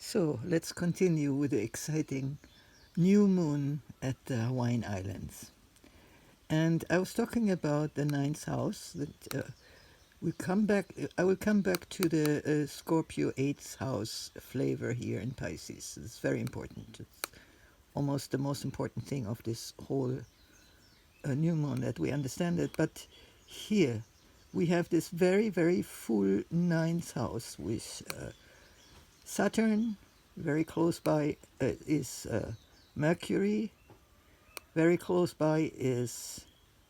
So let's continue with the exciting new moon at the Hawaiian Islands. And I was talking about the ninth house. That we come back. I will come back to the Scorpio eighth house flavor here in Pisces. It's very important. It's almost the most important thing of this whole new moon that we understand it. But here we have this very very full ninth house with Saturn. Very close by is Mercury. Very close by is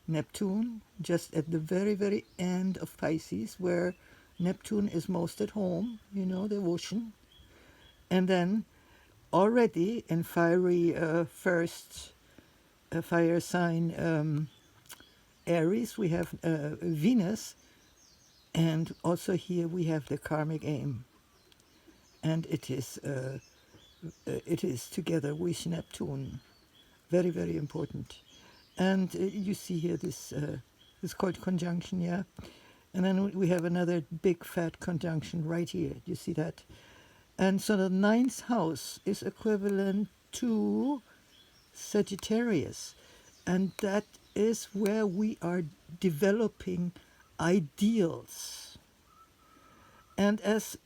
Neptune, just at the very, very end of Pisces, where Neptune is most at home, the ocean. And then already in fiery first fire sign Aries, we have Venus, and also here we have the karmic aim. And it is together with Neptune. Very, very important. And you see here this is called conjunction, yeah? And then we have another big fat conjunction right here. You see that? And so the ninth house is equivalent to Sagittarius. And that is where we are developing ideals. And as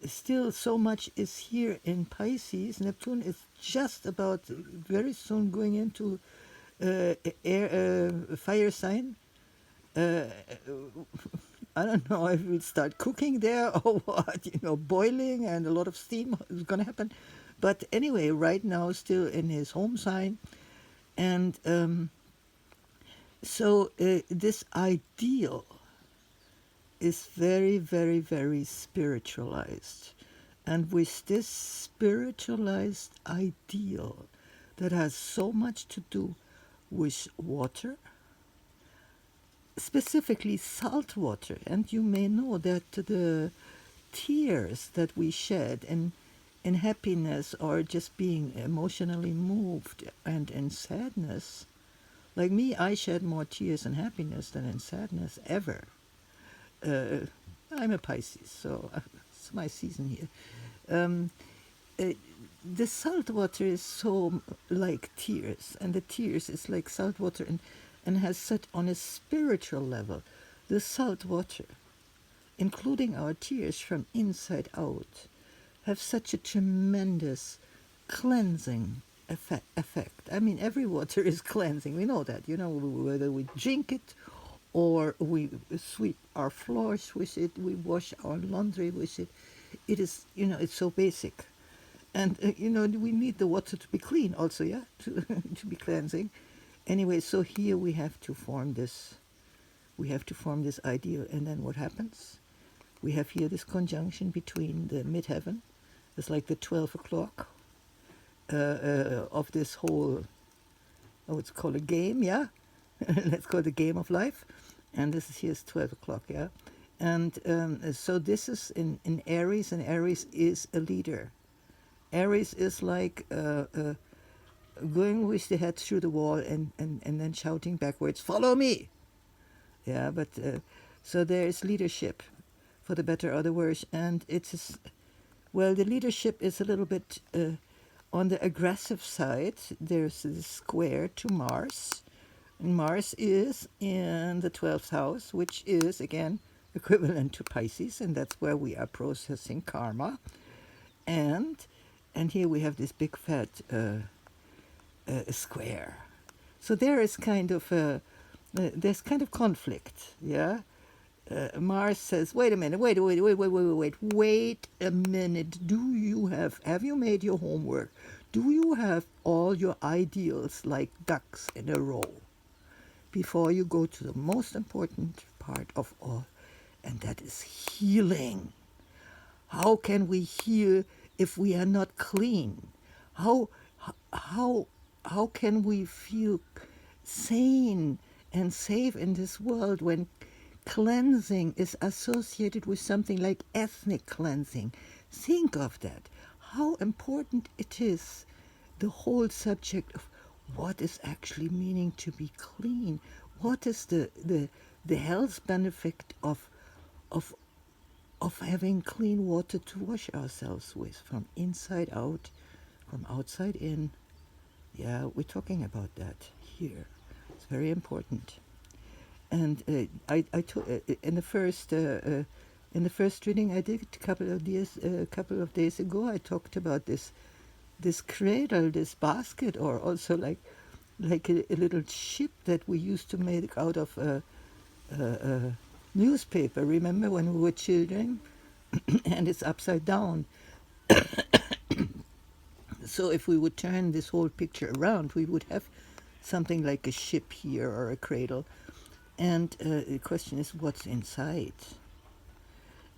still so much is here in Pisces, Neptune is just about very soon going into fire sign. I don't know if we'll start cooking there or what, boiling, and a lot of steam is going to happen. But anyway, right now still in his home sign. And so this ideal is very, very, very spiritualized. And with this spiritualized ideal that has so much to do with water, specifically salt water. And you may know that the tears that we shed in happiness or just being emotionally moved and in sadness, like me, I shed more tears in happiness than in sadness ever. I'm a Pisces, so it's my season here. The salt water is so like tears, and the tears is like salt water, and has such on a spiritual level. The salt water, including our tears from inside out, have such a tremendous cleansing effect. I mean, every water is cleansing. We know that, whether we drink it or we sweep our floors with it, we wash our laundry with it. It is, it's so basic. And, we need the water to be clean also, yeah, to be cleansing. Anyway, so here we have to form this ideal. And then what happens? We have here this conjunction between the midheaven. It's like the 12 o'clock of this whole, it's called a game, yeah? Let's call it the game of life. And this is here's 12 o'clock, yeah? And so this is in Aries, and Aries is a leader. Aries is like going with the head through the wall and then shouting backwards, "Follow me!" Yeah, but so there is leadership, for the better or the worse. And it's, well, the leadership is a little bit on the aggressive side. There's a square to Mars. And Mars is in the 12th house, which is, again, equivalent to Pisces, and that's where we are processing karma. And here we have this big fat square. So there is kind of there's kind of conflict, yeah. Mars says, "Wait a minute, wait a minute. Have you made your homework? Do you have all your ideals like ducks in a row before you go to the most important part of all, and that is healing? How can we heal if we are not clean? How can we feel sane and safe in this world when cleansing is associated with something like ethnic cleansing? Think of that. How important it is, the whole subject of what is actually meaning to be clean. What is the health benefit of of having clean water to wash ourselves with, from inside out, from outside in. Yeah, we're talking about that here. It's very important. And I took in the first reading I did a couple of days ago. I talked about this cradle, this basket, or also like a little ship that we used to make out of a newspaper. Remember when we were children? And it's upside down. So if we would turn this whole picture around, we would have something like a ship here or a cradle. And the question is, what's inside?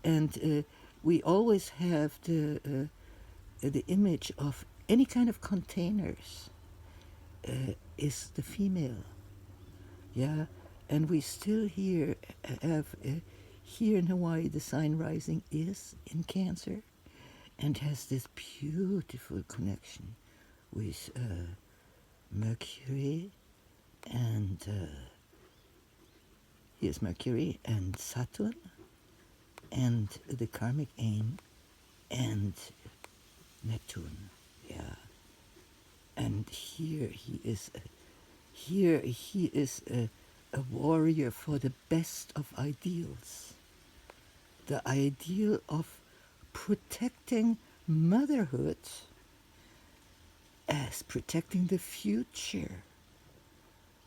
And we always have the image of any kind of containers is the female. Yeah, and we still here have here in Hawaii the sign rising is in Cancer, and has this beautiful connection with Mercury and here's Mercury and Saturn and the karmic aim and Neptune. Yeah, and here he is a warrior for the best of ideals, the ideal of protecting motherhood as protecting the future.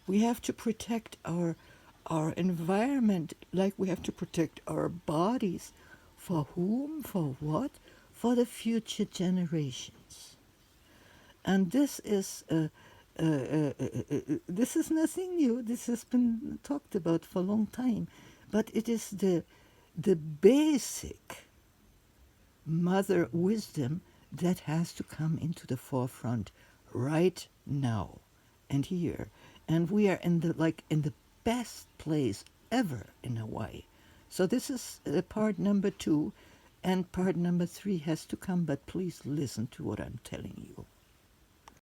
We have to protect our environment like we have to protect our bodies. For whom? For what? For the future generations. And this is nothing new. This has been talked about for a long time, but it is the basic mother wisdom that has to come into the forefront right now and here. And we are in the best place ever in Hawaii. So this is part number 2, and part number 3 has to come, but please listen to what I'm telling you.